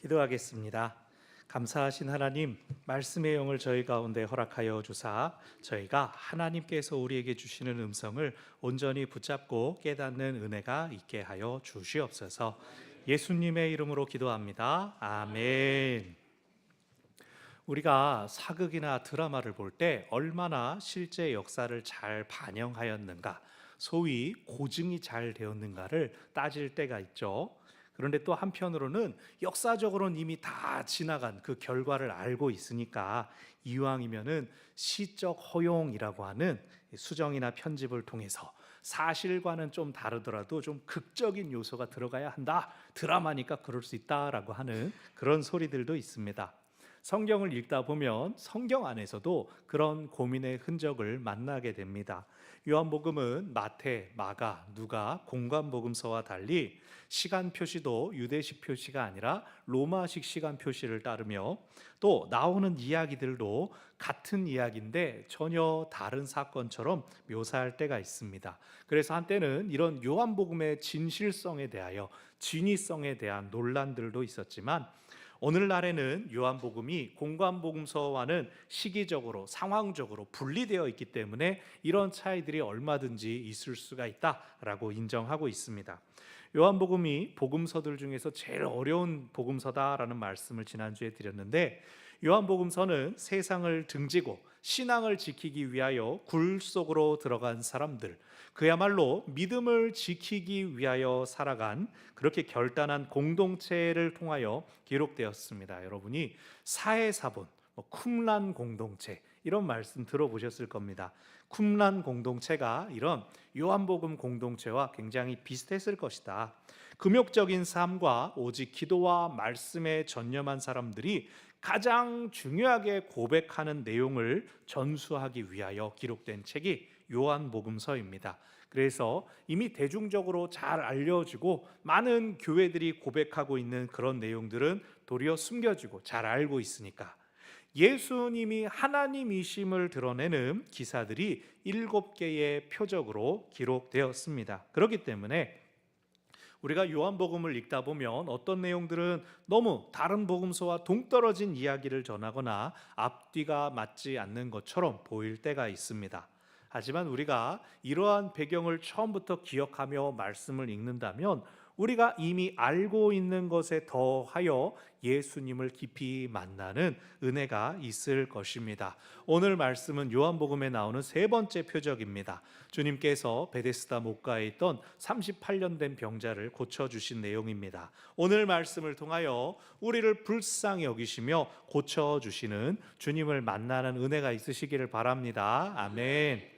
기도하겠습니다. 감사하신 하나님, 말씀의 영을 저희 가운데 허락하여 주사 저희가 하나님께서 우리에게 주시는 음성을 온전히 붙잡고 깨닫는 은혜가 있게 하여 주시옵소서. 예수님의 이름으로 기도합니다. 아멘. 우리가 사극이나 드라마를 볼 때 얼마나 실제 역사를 잘 반영하였는가, 소위 고증이 잘 되었는가를 따질 때가 있죠. 그런데 또 한편으로는 역사적으로는 이미 다 지나간 그 결과를 알고 있으니까 이왕이면은 시적 허용이라고 하는 수정이나 편집을 통해서 사실과는 좀 다르더라도 좀 극적인 요소가 들어가야 한다. 드라마니까 그럴 수 있다라고 하는 그런 소리들도 있습니다. 성경을 읽다 보면 성경 안에서도 그런 고민의 흔적을 만나게 됩니다. 요한복음은 마태, 마가, 누가, 공관복음서와 달리 시간 표시도 유대식 표시가 아니라 로마식 시간 표시를 따르며 또 나오는 이야기들도 같은 이야기인데 전혀 다른 사건처럼 묘사할 때가 있습니다. 그래서 한때는 이런 요한복음의 진실성에 대하여 진위성에 대한 논란들도 있었지만 오늘날에는 요한복음이 공관복음서와는 시기적으로 상황적으로 분리되어 있기 때문에 이런 차이들이 얼마든지 있을 수가 있다라고 인정하고 있습니다. 요한복음이 복음서들 중에서 제일 어려운 복음서다라는 말씀을 지난주에 드렸는데, 요한복음서는 세상을 등지고 신앙을 지키기 위하여 굴 속으로 들어간 사람들, 그야말로 믿음을 지키기 위하여 살아간 그렇게 결단한 공동체를 통하여 기록되었습니다. 여러분이 사해사본, 쿰란 공동체 이런 말씀 들어보셨을 겁니다. 쿰란 공동체가 이런 요한복음 공동체와 굉장히 비슷했을 것이다. 금욕적인 삶과 오직 기도와 말씀에 전념한 사람들이 가장 중요하게 고백하는 내용을 전수하기 위하여 기록된 책이 요한복음서입니다. 그래서 이미 대중적으로 잘 알려지고 많은 교회들이 고백하고 있는 그런 내용들은 도리어 숨겨지고 잘 알고 있으니까 예수님이 하나님이심을 드러내는 기사들이 7개의 표적으로 기록되었습니다. 그렇기 때문에 우리가 요한복음을 읽다 보면 어떤 내용들은 너무 다른 복음서와 동떨어진 이야기를 전하거나 앞뒤가 맞지 않는 것처럼 보일 때가 있습니다. 하지만 우리가 이러한 배경을 처음부터 기억하며 말씀을 읽는다면 우리가 이미 알고 있는 것에 더하여 예수님을 깊이 만나는 은혜가 있을 것입니다. 오늘 말씀은 요한복음에 나오는 세 번째 표적입니다. 주님께서 베데스다 목가에 있던 38년 된 병자를 고쳐주신 내용입니다. 오늘 말씀을 통하여 우리를 불쌍히 여기시며 고쳐주시는 주님을 만나는 은혜가 있으시기를 바랍니다. 아멘.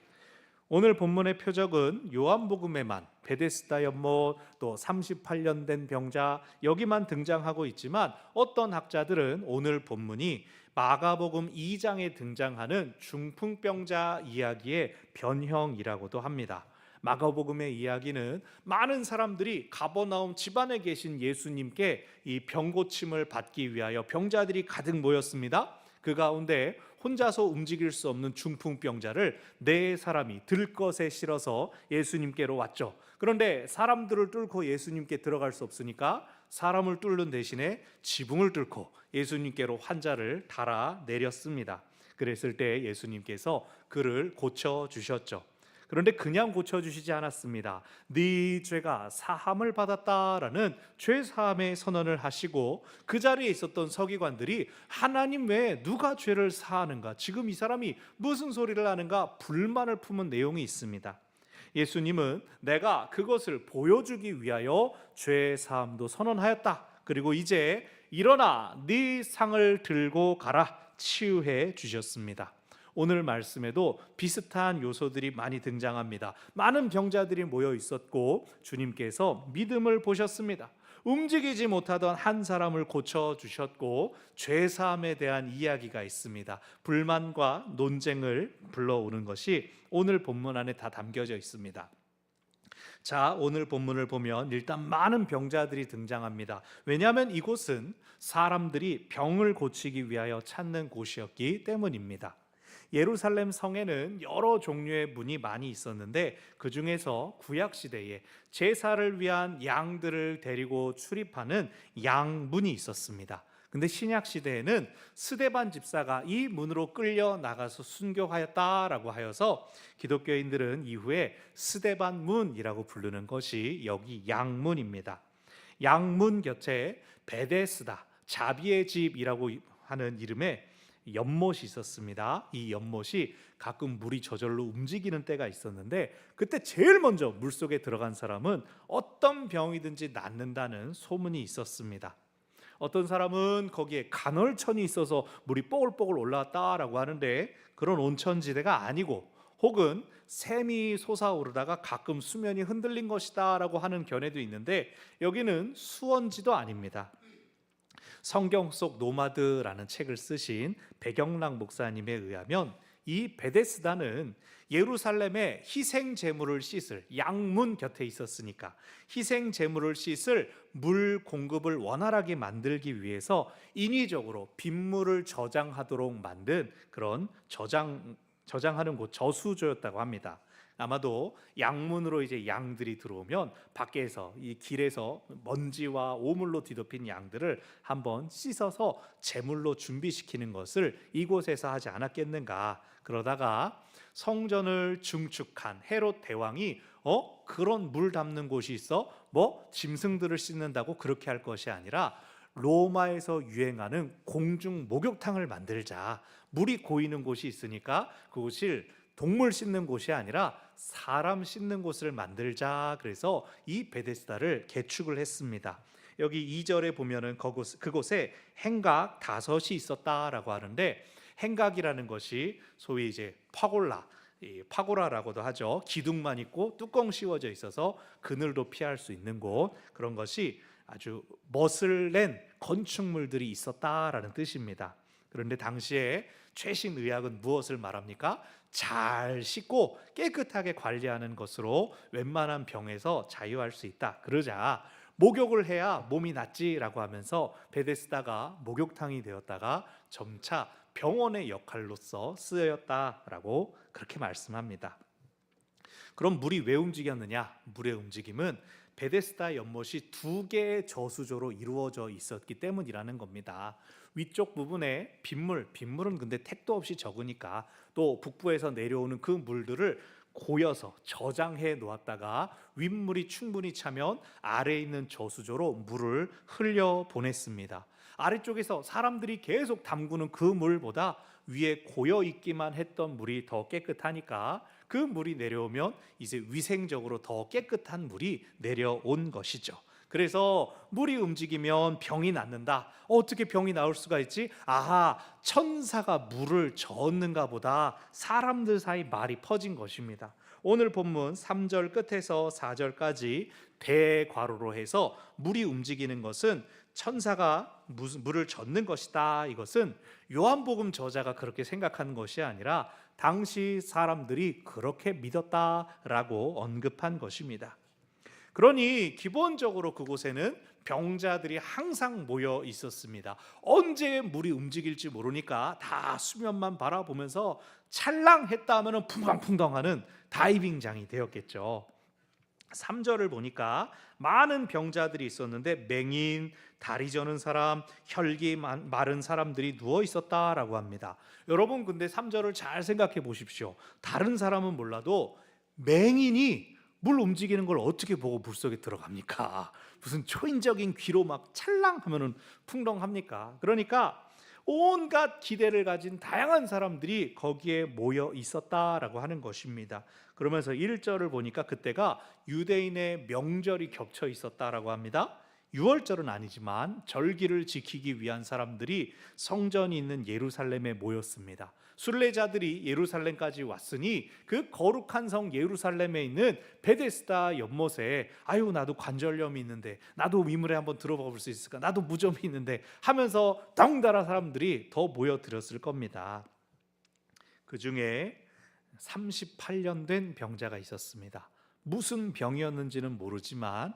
오늘 본문의 표적은 요한복음에만 베데스다 연못, 또 38년 된 병자 여기만 등장하고 있지만 어떤 학자들은 오늘 본문이 마가복음 2장에 등장하는 중풍병자 이야기의 변형이라고도 합니다. 마가복음의 이야기는 많은 사람들이 가버나움 집안에 계신 예수님께 이 병고침을 받기 위하여 병자들이 가득 모였습니다. 그 가운데 혼자서 움직일 수 없는 중풍병자를 네 사람이 들것에 실어서 예수님께로 왔죠. 그런데 사람들을 뚫고 예수님께 들어갈 수 없으니까 사람을 뚫는 대신에 지붕을 뚫고 예수님께로 환자를 달아 내렸습니다. 그랬을 때 예수님께서 그를 고쳐주셨죠. 그런데 그냥 고쳐주시지 않았습니다. 네 죄가 사함을 받았다라는 죄사함의 선언을 하시고 그 자리에 있었던 서기관들이 하나님 외에 누가 죄를 사하는가, 지금 이 사람이 무슨 소리를 하는가 불만을 품은 내용이 있습니다. 예수님은 내가 그것을 보여주기 위하여 죄사함도 선언하였다. 그리고 이제 일어나 네 상을 들고 가라 치유해 주셨습니다. 오늘 말씀에도 비슷한 요소들이 많이 등장합니다. 많은 병자들이 모여 있었고 주님께서 믿음을 보셨습니다. 움직이지 못하던 한 사람을 고쳐주셨고 죄사함에 대한 이야기가 있습니다. 불만과 논쟁을 불러오는 것이 오늘 본문 안에 다 담겨져 있습니다. 자, 오늘 본문을 보면 일단 많은 병자들이 등장합니다. 왜냐하면 이곳은 사람들이 병을 고치기 위하여 찾는 곳이었기 때문입니다. 예루살렘 성에는 여러 종류의 문이 많이 있었는데 그 중에서 구약 시대에 제사를 위한 양들을 데리고 출입하는 양문이 있었습니다. 근데 신약 시대에는 스데반 집사가 이 문으로 끌려 나가서 순교하였다라고 하여서 기독교인들은 이후에 스데반 문이라고 부르는 것이 여기 양문입니다. 양문 곁에 베데스다, 자비의 집이라고 하는 이름의 연못이 있었습니다. 이 연못이 가끔 물이 저절로 움직이는 때가 있었는데 그때 제일 먼저 물속에 들어간 사람은 어떤 병이든지 낫는다는 소문이 있었습니다. 어떤 사람은 거기에 간헐천이 있어서 물이 뽀글뽀글 올라왔다라고 하는데 그런 온천지대가 아니고 혹은 샘이 솟아오르다가 가끔 수면이 흔들린 것이다 라고 하는 견해도 있는데 여기는 수원지도 아닙니다. 성경 속 노마드라는 책을 쓰신 백영락 목사님에 의하면 이 베데스다는 예루살렘의 희생 제물을 씻을 양문 곁에 있었으니까 희생 제물을 씻을 물 공급을 원활하게 만들기 위해서 인위적으로 빗물을 저장하도록 만든 그런 저장하는 곳 저수조였다고 합니다. 아마도 양문으로 이제 양들이 들어오면 밖에서 이 길에서 먼지와 오물로 뒤덮인 양들을 한번 씻어서 제물로 준비시키는 것을 이곳에서 하지 않았겠는가. 그러다가 성전을 중축한 헤롯 대왕이 그런 물 담는 곳이 있어? 짐승들을 씻는다고 그렇게 할 것이 아니라 로마에서 유행하는 공중 목욕탕을 만들자. 물이 고이는 곳이 있으니까 그곳을 동물 씻는 곳이 아니라 사람 씻는 곳을 만들자. 그래서 이 베데스다를 개축을 했습니다. 여기 2절에 보면은 그곳에 행각 5이 있었다라고 하는데 행각이라는 것이 소위 이제 파고라라고도 하죠. 기둥만 있고 뚜껑 씌워져 있어서 그늘도 피할 수 있는 곳, 그런 것이 아주 멋을 낸 건축물들이 있었다라는 뜻입니다. 그런데 당시에 최신 의학은 무엇을 말합니까? 잘 씻고 깨끗하게 관리하는 것으로 웬만한 병에서 자유할 수 있다. 그러자 목욕을 해야 몸이 낫지라고 하면서 베데스다가 목욕탕이 되었다가 점차 병원의 역할로서 쓰였다라고 그렇게 말씀합니다. 그럼 물이 왜 움직였느냐? 물의 움직임은 베데스다 연못이 2개의 저수조로 이루어져 있었기 때문이라는 겁니다. 위쪽 부분에 빗물은 근데 택도 없이 적으니까 또 북부에서 내려오는 그 물들을 고여서 저장해 놓았다가 윗물이 충분히 차면 아래에 있는 저수조로 물을 흘려 보냈습니다. 아래쪽에서 사람들이 계속 담그는 그 물보다 위에 고여 있기만 했던 물이 더 깨끗하니까 그 물이 내려오면 이제 위생적으로 더 깨끗한 물이 내려온 것이죠. 그래서 물이 움직이면 병이 낫는다. 어떻게 병이 나올 수가 있지? 천사가 물을 저었는가 보다. 사람들 사이 말이 퍼진 것입니다. 오늘 본문 3절 끝에서 4절까지 대괄호로 해서 물이 움직이는 것은 천사가 물을 젓는 것이다. 이것은 요한복음 저자가 그렇게 생각하는 것이 아니라 당시 사람들이 그렇게 믿었다라고 언급한 것입니다. 그러니 기본적으로 그곳에는 병자들이 항상 모여 있었습니다. 언제 물이 움직일지 모르니까 다 수면만 바라보면서 찰랑했다 하면 풍덩풍덩하는 다이빙장이 되었겠죠. 3절을 보니까 많은 병자들이 있었는데 맹인, 다리 저는 사람, 혈기 마른 사람들이 누워 있었다라고 합니다. 여러분 근데 3절을 잘 생각해 보십시오. 다른 사람은 몰라도 맹인이 물 움직이는 걸 어떻게 보고 물속에 들어갑니까? 무슨 초인적인 귀로 막 찰랑하면은 풍덩합니까? 그러니까 온갖 기대를 가진 다양한 사람들이 거기에 모여 있었다라고 하는 것입니다. 그러면서 1절을 보니까 그때가 유대인의 명절이 겹쳐 있었다라고 합니다. 6월절은 아니지만 절기를 지키기 위한 사람들이 성전이 있는 예루살렘에 모였습니다. 순례자들이 예루살렘까지 왔으니 그 거룩한 성 예루살렘에 있는 베데스다 연못에 나도 관절염이 있는데, 나도 위물에 한번 들어가 볼 수 있을까, 나도 무좀이 있는데 하면서 덩달아 사람들이 더 모여들었을 겁니다. 그 중에 38년 된 병자가 있었습니다. 무슨 병이었는지는 모르지만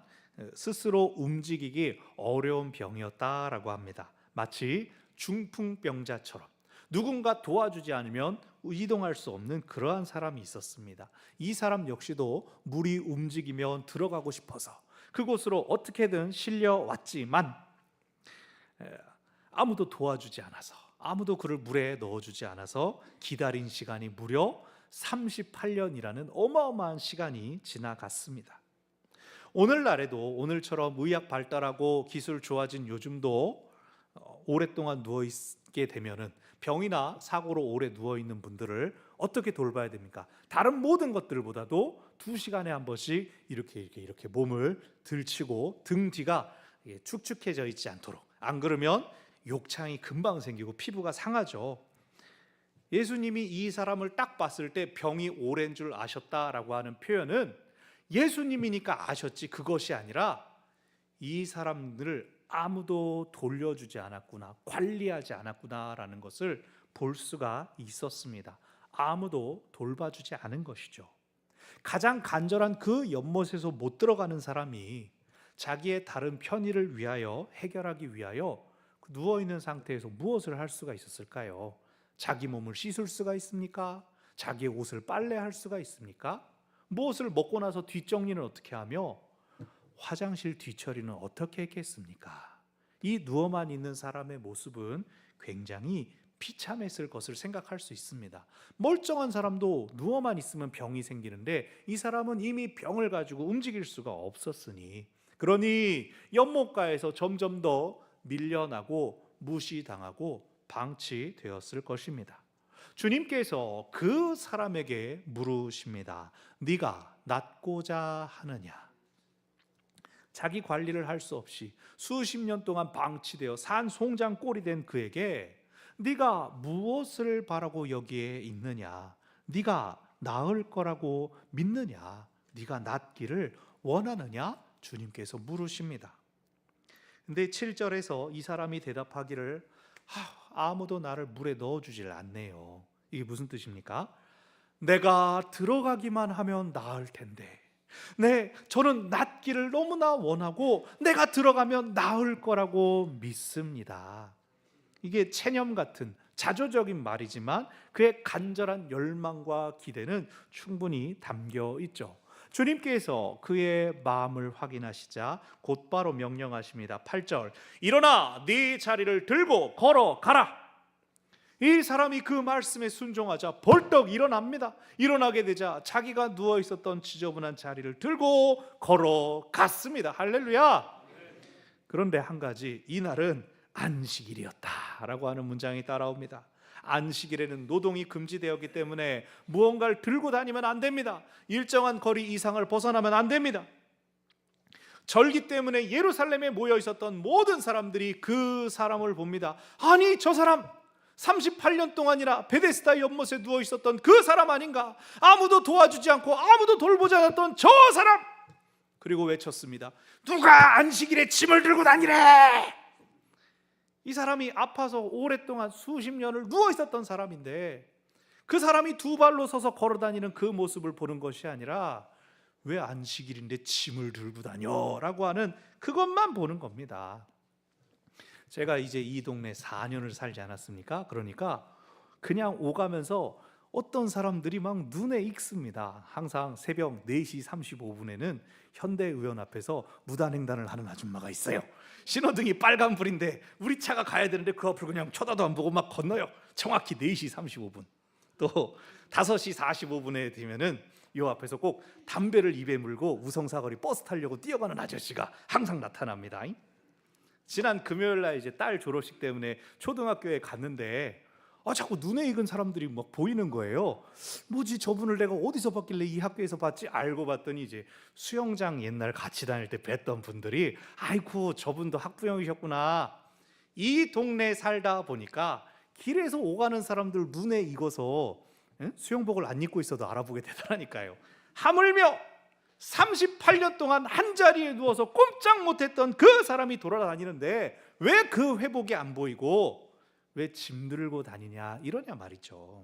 스스로 움직이기 어려운 병이었다라고 합니다. 마치 중풍병자처럼 누군가 도와주지 않으면 이동할 수 없는 그러한 사람이 있었습니다. 이 사람 역시도 물이 움직이면 들어가고 싶어서 그곳으로 어떻게든 실려왔지만 아무도 도와주지 않아서, 아무도 그를 물에 넣어주지 않아서 기다린 시간이 무려 38년이라는 어마어마한 시간이 지나갔습니다. 오늘날에도 오늘처럼 의학 발달하고 기술 좋아진 요즘도 오랫동안 누워있게 되면은 병이나 사고로 오래 누워있는 분들을 어떻게 돌봐야 됩니까? 다른 모든 것들보다도 2시간에 한 번씩 이렇게 몸을 들치고 등 뒤가 축축해져 있지 않도록, 안 그러면 욕창이 금방 생기고 피부가 상하죠. 예수님이 이 사람을 딱 봤을 때 병이 오랜 줄 아셨다라고 하는 표현은 예수님이니까 아셨지 그것이 아니라 이 사람들을 아무도 돌려주지 않았구나, 관리하지 않았구나라는 것을 볼 수가 있었습니다. 아무도 돌봐주지 않은 것이죠. 가장 간절한 그 연못에서 못 들어가는 사람이 자기의 다른 편의를 위하여, 해결하기 위하여 누워있는 상태에서 무엇을 할 수가 있었을까요? 자기 몸을 씻을 수가 있습니까? 자기의 옷을 빨래할 수가 있습니까? 무엇을 먹고 나서 뒷정리는 어떻게 하며 화장실 뒤처리는 어떻게 했겠습니까? 이 누워만 있는 사람의 모습은 굉장히 비참했을 것을 생각할 수 있습니다. 멀쩡한 사람도 누워만 있으면 병이 생기는데 이 사람은 이미 병을 가지고 움직일 수가 없었으니, 그러니 연못가에서 점점 더 밀려나고 무시당하고 방치되었을 것입니다. 주님께서 그 사람에게 물으십니다. 네가 낫고자 하느냐? 자기 관리를 할 수 없이 수십 년 동안 방치되어 산 송장 꼴이 된 그에게 네가 무엇을 바라고 여기에 있느냐? 네가 나을 거라고 믿느냐? 네가 낫기를 원하느냐? 주님께서 물으십니다. 근데 7절에서 이 사람이 대답하기를 아무도 나를 물에 넣어주질 않네요. 이게 무슨 뜻입니까? 내가 들어가기만 하면 나을 텐데, 저는 낫기를 너무나 원하고 내가 들어가면 나을 거라고 믿습니다. 이게 체념 같은 자조적인 말이지만 그의 간절한 열망과 기대는 충분히 담겨 있죠. 주님께서 그의 마음을 확인하시자 곧바로 명령하십니다. 8절, 일어나 네 자리를 들고 걸어가라. 이 사람이 그 말씀에 순종하자 벌떡 일어납니다. 일어나게 되자 자기가 누워 있었던 지저분한 자리를 들고 걸어갔습니다. 할렐루야. 그런데 한 가지, 이날은 안식일이었다라고 하는 문장이 따라옵니다. 안식일에는 노동이 금지되었기 때문에 무언가를 들고 다니면 안 됩니다. 일정한 거리 이상을 벗어나면 안 됩니다. 절기 때문에 예루살렘에 모여 있었던 모든 사람들이 그 사람을 봅니다. 아니, 저 사람 38년 동안이나 베데스다 연못에 누워 있었던 그 사람 아닌가? 아무도 도와주지 않고 아무도 돌보지 않았던 저 사람! 그리고 외쳤습니다. 누가 안식일에 짐을 들고 다니래! 이 사람이 아파서 오랫동안 수십 년을 누워 있었던 사람인데 그 사람이 두 발로 서서 걸어 다니는 그 모습을 보는 것이 아니라 왜 안식일인데 짐을 들고 다녀? 라고 하는 그것만 보는 겁니다. 제가 이제 이 동네 4년을 살지 않았습니까? 그러니까 그냥 오가면서 어떤 사람들이 막 눈에 익습니다. 항상 새벽 4시 35분에는 현대의원 앞에서 무단횡단을 하는 아줌마가 있어요. 신호등이 빨간불인데 우리 차가 가야 되는데 그 앞을 그냥 쳐다도 안 보고 막 건너요. 정확히 4시 35분. 또 5시 45분에 되면은 요 앞에서 꼭 담배를 입에 물고 우성사거리 버스 타려고 뛰어가는 아저씨가 항상 나타납니다. 지난 금요일 날 이제 딸 졸업식 때문에 초등학교에 갔는데 자꾸 눈에 익은 사람들이 막 보이는 거예요. 뭐지, 저분을 내가 어디서 봤길래 이 학교에서 봤지? 알고 봤더니 이제 수영장 옛날 같이 다닐 때 뵀던 분들이 아이고 저분도 학부형이셨구나. 이 동네에 살다 보니까 길에서 오가는 사람들 눈에 익어서 수영복을 안 입고 있어도 알아보게 되더라니까요. 하물며 38년 동안 한 자리에 누워서 꼼짝 못했던 그 사람이 돌아다니는데 왜 그 회복이 안 보이고 왜 짐 들고 다니냐 이러냐 말이죠.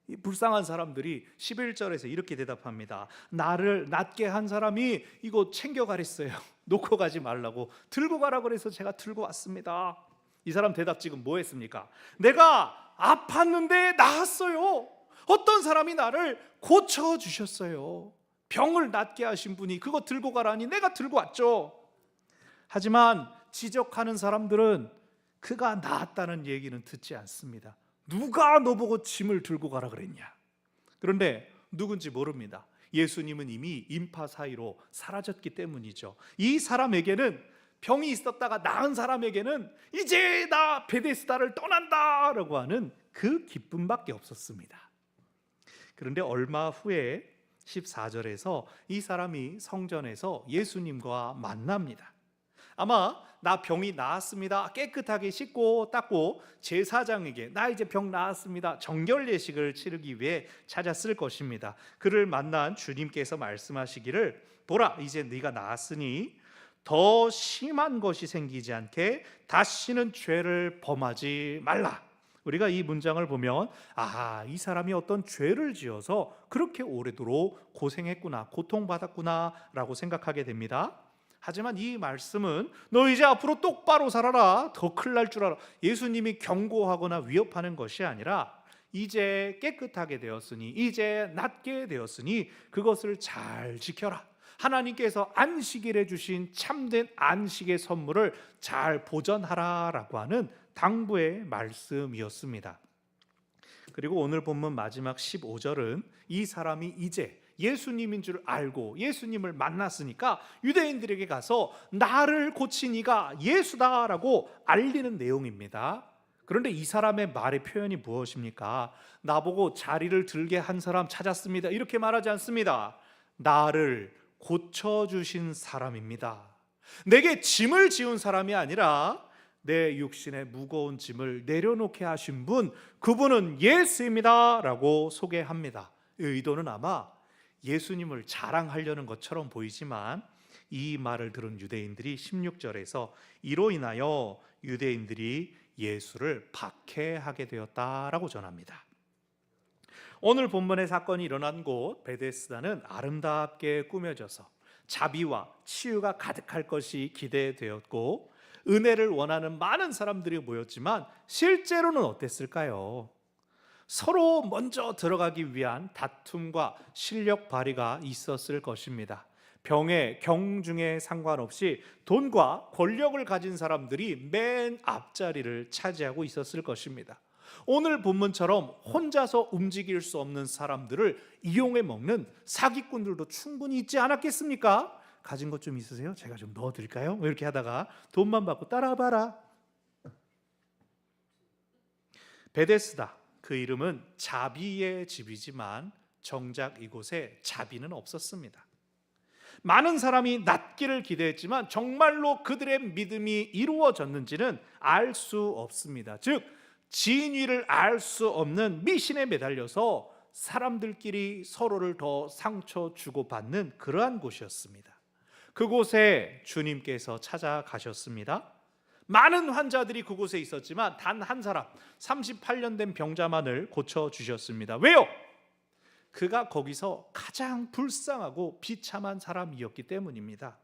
이 불쌍한 사람들이 11절에서 이렇게 대답합니다. 나를 낫게 한 사람이 이거 챙겨가랬어요. 놓고 가지 말라고 들고 가라 그래서 제가 들고 왔습니다. 이 사람 대답 지금 뭐 했습니까? 내가 아팠는데 나았어요. 어떤 사람이 나를 고쳐주셨어요. 병을 낫게 하신 분이 그거 들고 가라니 내가 들고 왔죠. 하지만 지적하는 사람들은 그가 나았다는 얘기는 듣지 않습니다. 누가 너보고 짐을 들고 가라 그랬냐? 그런데 누군지 모릅니다. 예수님은 이미 인파 사이로 사라졌기 때문이죠. 이 사람에게는, 병이 있었다가 나은 사람에게는 이제 나 베데스다를 떠난다라고 하는 그 기쁨밖에 없었습니다. 그런데 얼마 후에 14절에서 이 사람이 성전에서 예수님과 만납니다. 아마 나 병이 나았습니다, 깨끗하게 씻고 닦고 제사장에게 나 이제 병 나았습니다, 정결 예식을 치르기 위해 찾았을 것입니다. 그를 만난 주님께서 말씀하시기를, 보라, 이제 네가 나았으니 더 심한 것이 생기지 않게 다시는 죄를 범하지 말라. 우리가 이 문장을 보면 이 사람이 어떤 죄를 지어서 그렇게 오래도록 고생했구나, 고통받았구나 라고 생각하게 됩니다. 하지만 이 말씀은 너 이제 앞으로 똑바로 살아라, 더 큰일 날 줄 알아, 예수님이 경고하거나 위협하는 것이 아니라 이제 깨끗하게 되었으니, 이제 낫게 되었으니 그것을 잘 지켜라. 하나님께서 안식일에 주신 참된 안식의 선물을 잘 보존하라라고 하는 당부의 말씀이었습니다. 그리고 오늘 본문 마지막 15절은 이 사람이 이제 예수님인 줄 알고 예수님을 만났으니까 유대인들에게 가서 나를 고친 이가 예수다라고 알리는 내용입니다. 그런데 이 사람의 말의 표현이 무엇입니까? 나보고 자리를 들게 한 사람 찾았습니다, 이렇게 말하지 않습니다. 나를 고쳐주신 사람입니다. 내게 짐을 지운 사람이 아니라 내 육신의 무거운 짐을 내려놓게 하신 분, 그분은 예수입니다 라고 소개합니다. 이 의도는 아마 예수님을 자랑하려는 것처럼 보이지만 이 말을 들은 유대인들이 16절에서 이로 인하여 유대인들이 예수를 박해하게 되었다라고 전합니다. 오늘 본문의 사건이 일어난 곳 베데스다는 아름답게 꾸며져서 자비와 치유가 가득할 것이 기대되었고 은혜를 원하는 많은 사람들이 모였지만 실제로는 어땠을까요? 서로 먼저 들어가기 위한 다툼과 실력 발휘가 있었을 것입니다. 병의 경중에 상관없이 돈과 권력을 가진 사람들이 맨 앞자리를 차지하고 있었을 것입니다. 오늘 본문처럼 혼자서 움직일 수 없는 사람들을 이용해 먹는 사기꾼들도 충분히 있지 않았겠습니까? 가진 것 좀 있으세요? 제가 좀 넣어드릴까요? 이렇게 하다가 돈만 받고 따라와봐라. 베데스다, 그 이름은 자비의 집이지만 정작 이곳에 자비는 없었습니다. 많은 사람이 낫기를 기대했지만 정말로 그들의 믿음이 이루어졌는지는 알 수 없습니다. 즉 진위를 알 수 없는 미신에 매달려서 사람들끼리 서로를 더 상처 주고받는 그러한 곳이었습니다. 그곳에 주님께서 찾아가셨습니다. 많은 환자들이 그곳에 있었지만 단 한 사람, 38년 된 병자만을 고쳐주셨습니다. 왜요? 그가 거기서 가장 불쌍하고 비참한 사람이었기 때문입니다.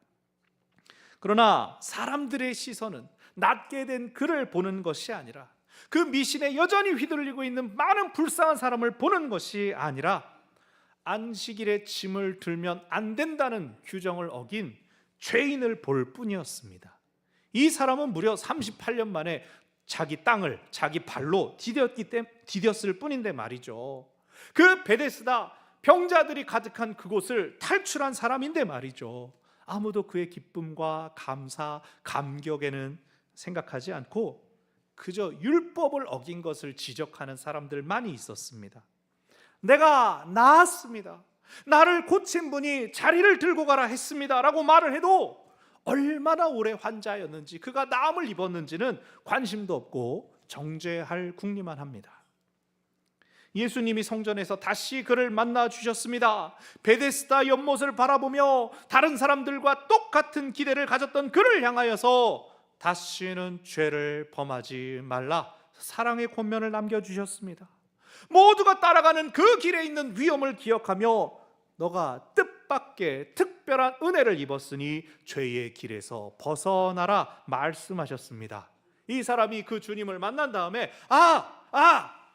그러나 사람들의 시선은 낫게 된 그를 보는 것이 아니라, 그 미신에 여전히 휘둘리고 있는 많은 불쌍한 사람을 보는 것이 아니라, 안식일에 짐을 들면 안 된다는 규정을 어긴 죄인을 볼 뿐이었습니다. 이 사람은 무려 38년 만에 자기 땅을 자기 발로 디뎠을 뿐인데 말이죠. 그 베데스다, 병자들이 가득한 그곳을 탈출한 사람인데 말이죠. 아무도 그의 기쁨과 감사, 감격에는 생각하지 않고 그저 율법을 어긴 것을 지적하는 사람들만이 있었습니다. 내가 나았습니다, 나를 고친 분이 자리를 들고 가라 했습니다 라고 말을 해도 얼마나 오래 환자였는지, 그가 나음을 입었는지는 관심도 없고 정죄할 궁리만 합니다. 예수님이 성전에서 다시 그를 만나 주셨습니다. 베데스다 연못을 바라보며 다른 사람들과 똑같은 기대를 가졌던 그를 향하여서 다시는 죄를 범하지 말라, 사랑의 권면을 남겨주셨습니다. 모두가 따라가는 그 길에 있는 위험을 기억하며 너가 뜻밖의 특별한 은혜를 입었으니 죄의 길에서 벗어나라 말씀하셨습니다. 이 사람이 그 주님을 만난 다음에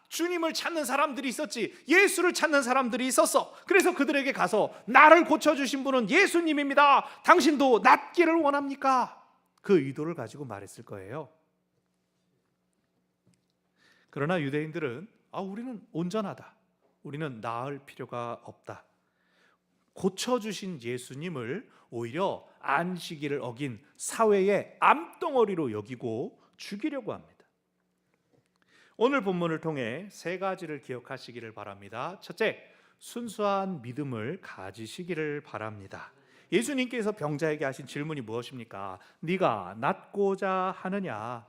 주님을 찾는 사람들이 있었지, 예수를 찾는 사람들이 있었어. 그래서 그들에게 가서 나를 고쳐주신 분은 예수님입니다. 당신도 낫기를 원합니까? 그 의도를 가지고 말했을 거예요. 그러나 유대인들은 우리는 온전하다, 우리는 나을 필요가 없다, 고쳐주신 예수님을 오히려 안식일을 어긴 사회의 암덩어리로 여기고 죽이려고 합니다. 오늘 본문을 통해 세 가지를 기억하시기를 바랍니다. 첫째, 순수한 믿음을 가지시기를 바랍니다. 예수님께서 병자에게 하신 질문이 무엇입니까? 네가 낫고자 하느냐?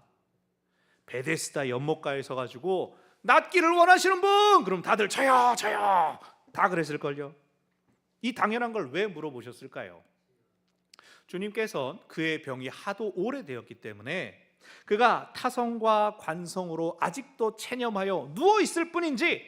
베데스다 연못가에 서가지고 낫기를 원하시는 분? 그럼 다들 저요 다 그랬을걸요. 이 당연한 걸 왜 물어보셨을까요? 주님께서는 그의 병이 하도 오래되었기 때문에 그가 타성과 관성으로 아직도 체념하여 누워있을 뿐인지,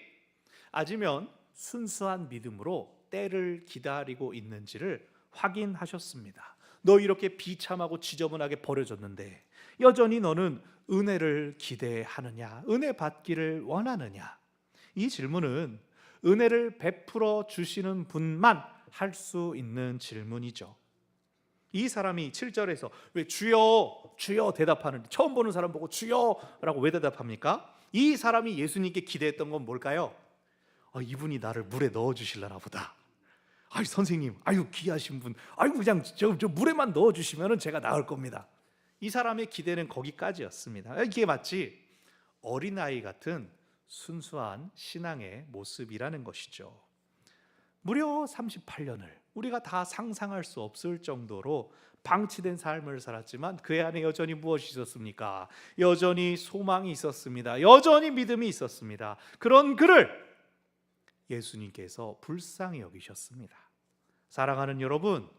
아니면 순수한 믿음으로 때를 기다리고 있는지를 확인하셨습니다. 너 이렇게 비참하고 지저분하게 버려졌는데 여전히 너는 은혜를 기대하느냐, 은혜 받기를 원하느냐? 이 질문은 은혜를 베풀어 주시는 분만 할 수 있는 질문이죠. 이 사람이 7절에서 왜 주여 주여 대답하는데, 처음 보는 사람 보고 주여라고 왜 대답합니까? 이 사람이 예수님께 기대했던 건 뭘까요? 이분이 나를 물에 넣어주실라나 보다. 선생님, 귀하신 분, 그냥 저 물에만 넣어주시면 제가 나을 겁니다. 이 사람의 기대는 거기까지였습니다. 이게 마치 어린아이 같은 순수한 신앙의 모습이라는 것이죠. 무려 38년을 우리가 다 상상할 수 없을 정도로 방치된 삶을 살았지만 그 안에 여전히 무엇이 있었습니까? 여전히 소망이 있었습니다. 여전히 믿음이 있었습니다. 그런 그를 예수님께서 불쌍히 여기셨습니다. 사랑하는 여러분,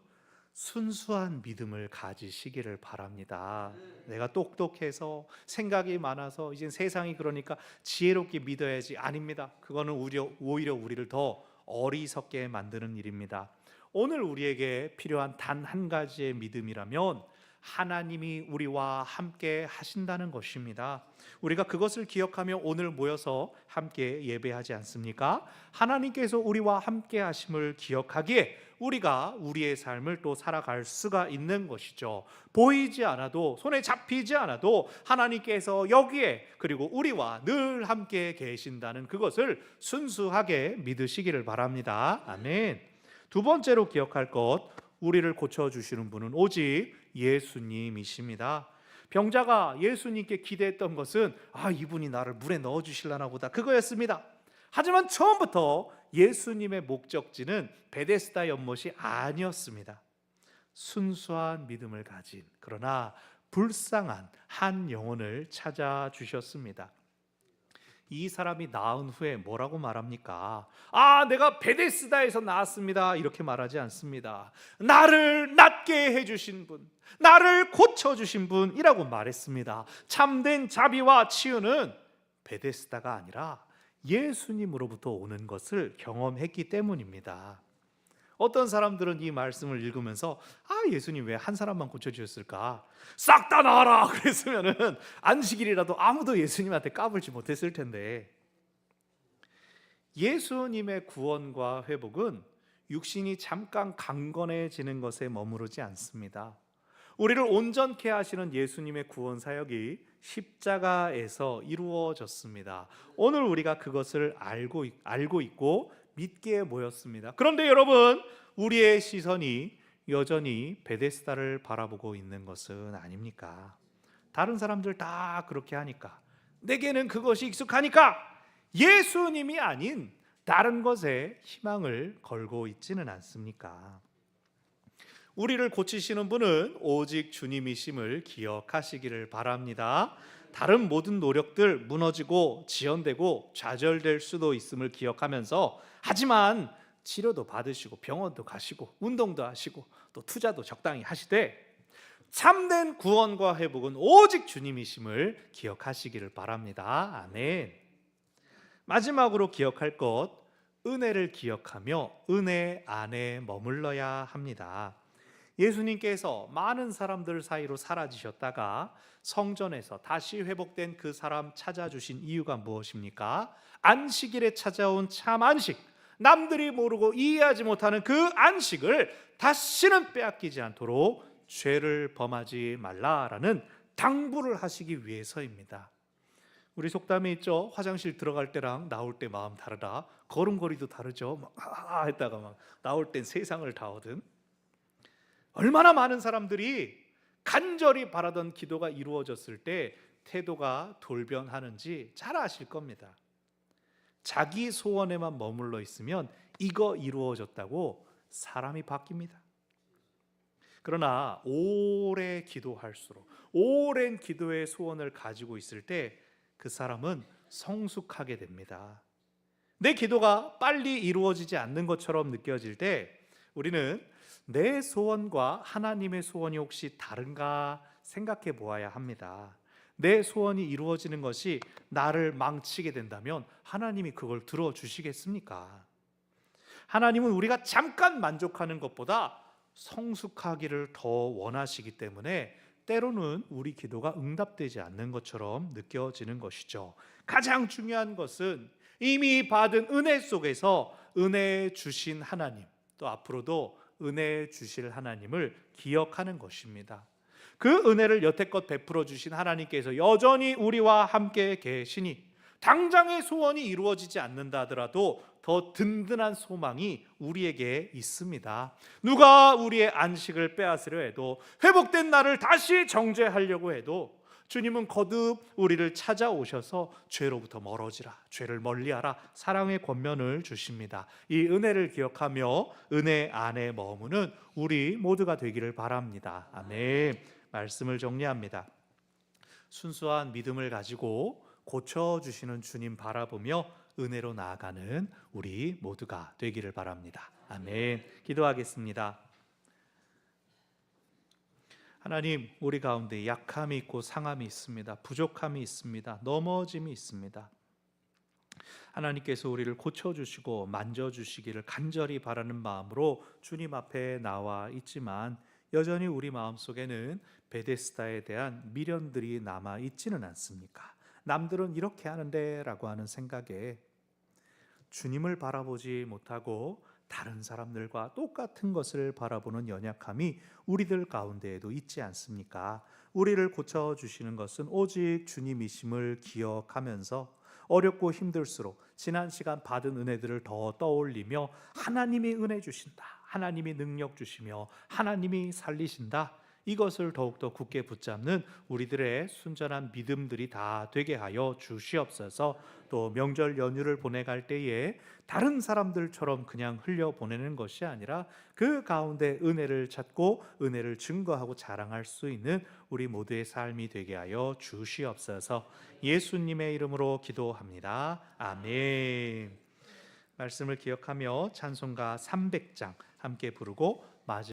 순수한 믿음을 가지시기를 바랍니다. 내가 똑똑해서 생각이 많아서 이제 세상이 그러니까 지혜롭게 믿어야지, 아닙니다. 그거는 오히려 우리를 더 어리석게 만드는 일입니다. 오늘 우리에게 필요한 단 한 가지의 믿음이라면 하나님이 우리와 함께 하신다는 것입니다. 우리가 그것을 기억하며 오늘 모여서 함께 예배하지 않습니까? 하나님께서 우리와 함께 하심을 기억하기에 우리가 우리의 삶을 또 살아갈 수가 있는 것이죠. 보이지 않아도, 손에 잡히지 않아도 하나님께서 여기에, 그리고 우리와 늘 함께 계신다는 그것을 순수하게 믿으시기를 바랍니다. 아멘. 두 번째로 기억할 것, 우리를 고쳐주시는 분은 오직 예수님이십니다. 병자가 예수님께 기대했던 것은 이분이 나를 물에 넣어주실라나 보다, 그거였습니다. 하지만 처음부터 예수님의 목적지는 베데스다 연못이 아니었습니다. 순수한 믿음을 가진, 그러나 불쌍한 한 영혼을 찾아주셨습니다. 이 사람이 나은 후에 뭐라고 말합니까? 내가 베데스다에서 나왔습니다, 이렇게 말하지 않습니다. 나를 낫게 해주신 분, 나를 고쳐주신 분이라고 말했습니다. 참된 자비와 치유는 베데스다가 아니라 예수님으로부터 오는 것을 경험했기 때문입니다. 어떤 사람들은 이 말씀을 읽으면서 예수님 왜 한 사람만 고쳐주셨을까? 싹 다 나와라 그랬으면은 안식일이라도 아무도 예수님한테 까불지 못했을 텐데, 예수님의 구원과 회복은 육신이 잠깐 강건해지는 것에 머무르지 않습니다. 우리를 온전케 하시는 예수님의 구원 사역이 십자가에서 이루어졌습니다. 오늘 우리가 그것을 알고 있고 믿게 모였습니다. 그런데 여러분, 우리의 시선이 여전히 베데스다를 바라보고 있는 것은 아닙니까? 다른 사람들 다 그렇게 하니까, 내게는 그것이 익숙하니까 예수님이 아닌 다른 것에 희망을 걸고 있지는 않습니까? 우리를 고치시는 분은 오직 주님이심을 기억하시기를 바랍니다. 다른 모든 노력들 무너지고 지연되고 좌절될 수도 있음을 기억하면서, 하지만 치료도 받으시고 병원도 가시고 운동도 하시고 또 투자도 적당히 하시되, 참된 구원과 회복은 오직 주님이심을 기억하시기를 바랍니다. 아멘. 마지막으로 기억할 것, 은혜를 기억하며 은혜 안에 머물러야 합니다. 예수님께서 많은 사람들 사이로 사라지셨다가 성전에서 다시 회복된 그 사람 찾아주신 이유가 무엇입니까? 안식일에 찾아온 참 안식, 남들이 모르고 이해하지 못하는 그 안식을 다시는 빼앗기지 않도록 죄를 범하지 말라라는 당부를 하시기 위해서입니다. 우리 속담에 있죠. 화장실 들어갈 때랑 나올 때 마음 다르다. 걸음걸이도 다르죠. 막 했다가 막 나올 땐 세상을 다 얻은. 얼마나 많은 사람들이 간절히 바라던 기도가 이루어졌을 때 태도가 돌변하는지 잘 아실 겁니다. 자기 소원에만 머물러 있으면 이거 이루어졌다고 사람이 바뀝니다. 그러나 오래 기도할수록 오랜 기도의 소원을 가지고 있을 때 그 사람은 성숙하게 됩니다. 내 기도가 빨리 이루어지지 않는 것처럼 느껴질 때 우리는 내 소원과 하나님의 소원이 혹시 다른가 생각해 보아야 합니다. 내 소원이 이루어지는 것이 나를 망치게 된다면 하나님이 그걸 들어주시겠습니까? 하나님은 우리가 잠깐 만족하는 것보다 성숙하기를 더 원하시기 때문에 때로는 우리 기도가 응답되지 않는 것처럼 느껴지는 것이죠. 가장 중요한 것은 이미 받은 은혜 속에서 은혜 주신 하나님, 또 앞으로도 은혜 주실 하나님을 기억하는 것입니다. 그 은혜를 여태껏 베풀어 주신 하나님께서 여전히 우리와 함께 계시니 당장의 소원이 이루어지지 않는다 하더라도 더 든든한 소망이 우리에게 있습니다. 누가 우리의 안식을 빼앗으려 해도, 회복된 나를 다시 정죄하려고 해도 주님은 거듭 우리를 찾아오셔서 죄로부터 멀어지라, 죄를 멀리하라, 사랑의 권면을 주십니다. 이 은혜를 기억하며 은혜 안에 머무는 우리 모두가 되기를 바랍니다. 아멘. 말씀을 정리합니다. 순수한 믿음을 가지고 고쳐주시는 주님 바라보며 은혜로 나아가는 우리 모두가 되기를 바랍니다. 아멘. 기도하겠습니다. 하나님, 우리 가운데 약함이 있고 상함이 있습니다. 부족함이 있습니다. 넘어짐이 있습니다. 하나님께서 우리를 고쳐주시고 만져주시기를 간절히 바라는 마음으로 주님 앞에 나와 있지만 여전히 우리 마음속에는 베데스다에 대한 미련들이 남아 있지는 않습니까? 남들은 이렇게 하는데 라고 하는 생각에 주님을 바라보지 못하고 다른 사람들과 똑같은 것을 바라보는 연약함이 우리들 가운데에도 있지 않습니까? 우리를 고쳐주시는 것은 오직 주님이심을 기억하면서 어렵고 힘들수록 지난 시간 받은 은혜들을 더 떠올리며 하나님이 은혜 주신다, 하나님이 능력 주시며 하나님이 살리신다, 이것을 더욱더 굳게 붙잡는 우리들의 순전한 믿음들이 다 되게 하여 주시옵소서. 또 명절 연휴를 보내갈 때에 다른 사람들처럼 그냥 흘려보내는 것이 아니라 그 가운데 은혜를 찾고 은혜를 증거하고 자랑할 수 있는 우리 모두의 삶이 되게 하여 주시옵소서. 예수님의 이름으로 기도합니다. 아멘. 말씀을 기억하며 찬송가 300장 함께 부르고 마지막